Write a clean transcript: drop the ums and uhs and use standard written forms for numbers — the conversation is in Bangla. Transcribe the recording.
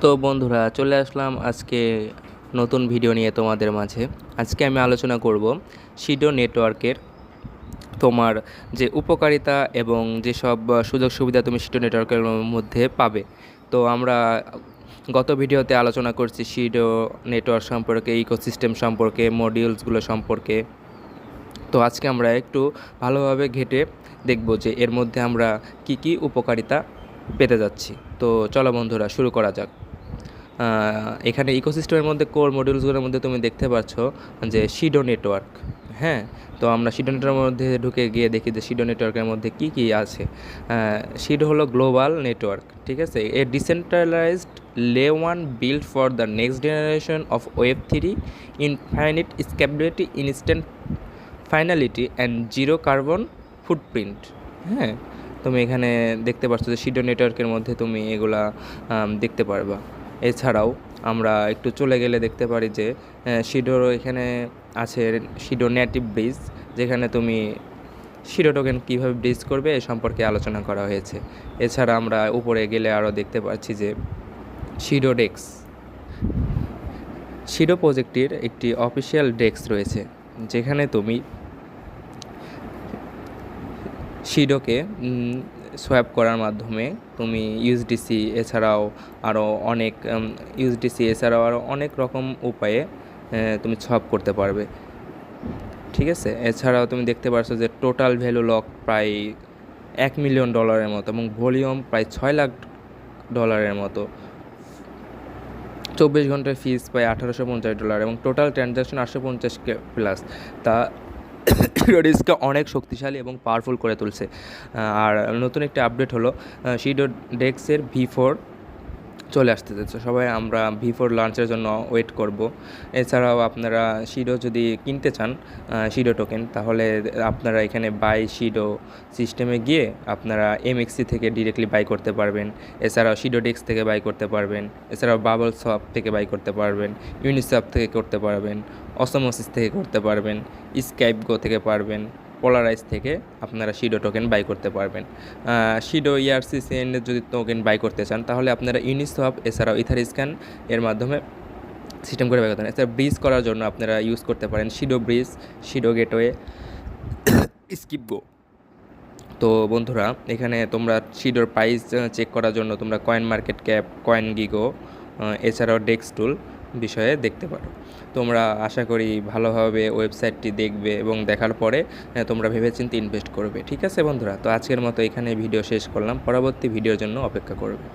তো বন্ধুরা চলে আসলাম আজকে নতুন ভিডিও নিয়ে তোমাদের মাঝে। আজকে আমি আলোচনা করব শিডো নেটওয়ার্কের তোমার যে উপকারিতা এবং যেসব সুযোগ সুবিধা তুমি শিডো নেটওয়ার্কের মধ্যে পাবে। তো আমরা গত ভিডিওতে আলোচনা করছি শিডো নেটওয়ার্ক সম্পর্কে, ইকোসিস্টেম সম্পর্কে, মডিউলসগুলো সম্পর্কে। তো আজকে আমরা একটু ভালোভাবে ঘেঁটে দেখব যে এর মধ্যে আমরা কি কি উপকারিতা পেতে যাচ্ছি। তো চলো বন্ধুরা শুরু করা যাক। এখানে ইকোসিস্টেমের মধ্যে কোর মডিউলসগুলোর মধ্যে তুমি দেখতে পাচ্ছ যে শিডো নেটওয়ার্ক। হ্যাঁ, তো আমরা শিডো নেটওয়ার্কের মধ্যে ঢুকে গিয়ে দেখি যে শিডো নেটওয়ার্কের মধ্যে কি কি আছে। শিডো হলো গ্লোবাল নেটওয়ার্ক, ঠিক আছে। এ ডিসেন্ট্রালাইজড লে one build for the next generation of web 3, infinite scalability, instant finality and zero carbon footprint. হ্যাঁ, তুমি এখানে দেখতে পাচ্ছ যে শিডো নেটওয়ার্কের মধ্যে তুমি এগুলা দেখতে পারবা। এছাড়াও আমরা একটু চলে গেলে দেখতে পারি যে শিডোর এখানে আছে শিডো নেটিভ ব্রিজ, যেখানে তুমি শিডো টোকেন কীভাবে ব্রিজ করবে এ সম্পর্কে আলোচনা করা হয়েছে। এছাড়া আমরা উপরে গেলে আরও দেখতে পাচ্ছি যে শিডো ডেক্স, শিডো প্রজেক্টটির একটি অফিসিয়াল ডেস্ক রয়েছে, যেখানে তুমি শিডোকে সোয়াপ করার মাধ্যমে তুমি ইউএসডিসি এছাড়াও আরও অনেক রকম উপায়ে তুমি সোয়াপ করতে পারবে, ঠিক আছে। এছাড়াও তুমি দেখতে পাচ্ছ যে টোটাল ভ্যালু লক প্রায় $1 মিলিয়ন মতো এবং ভলিউম প্রায় $6 লাখ মতো। 24 ঘন্টার ফিস প্রায় $1850 এবং টোটাল ট্রানজ্যাকশন 850K প্লাস। তা রিস্ককে অনেক শক্তিশালী এবং পাওয়ারফুল করে তুলছে। আর নতুন একটি আপডেট হলো শিডো ডেক্সের V4 চলে আসতে যাচ্ছে। সবাই আমরা V4 লঞ্চের জন্য ওয়েট করব। এছাড়াও আপনারা শিডো যদি কিনতে চান শিডো টোকেন, তাহলে আপনারা এখানে বাই শিডো সিস্টেমে গিয়ে আপনারা MXC থেকে ডিরেক্টলি বাই করতে পারবেন। এছাড়াও শিডো ডেক্স থেকে বাই করতে পারবেন। এছাড়াও বাবল শপ থেকে বাই করতে পারবেন, ইউনিসপ থেকে করতে পারবেন, অসমোসিস থেকে করতে পারবেন, স্কাইপ গো থেকে পারবেন, পোলারাইজ থেকে আপনারা শিডো টোকেন বাই করতে পারবেন। শিডো ERC-CN যদি টোকেন বাই করতে চান, তাহলে আপনারা ইউনিসওয়াপ এছাড়াও ইথারস্ক্যান এর মাধ্যমে সিস্টেম করে বাই করতে পারেন। এছাড়া ব্রিজ করার জন্য আপনারা ইউজ করতে পারেন শিডো ব্রিজ, শিডো গেটওয়ে, স্কিপগো। তো বন্ধুরা এখানে তোমরা শিডোর প্রাইস চেক করার জন্য তোমরা coin market cap, coin GIGO এছাড়াও ডেক্স টুল বিষয়ে দেখতে পারো। তোমরা আশা করি ভালোভাবে ওয়েবসাইটটি দেখবে এবং দেখার পরে তোমরা ভেবেচিন্তে ইনভেস্ট করবে, ঠিক আছে বন্ধুরা। তো আজকের মতো এখানে ভিডিও শেষ করলাম, পরবর্তী ভিডিওর জন্য অপেক্ষা করবে।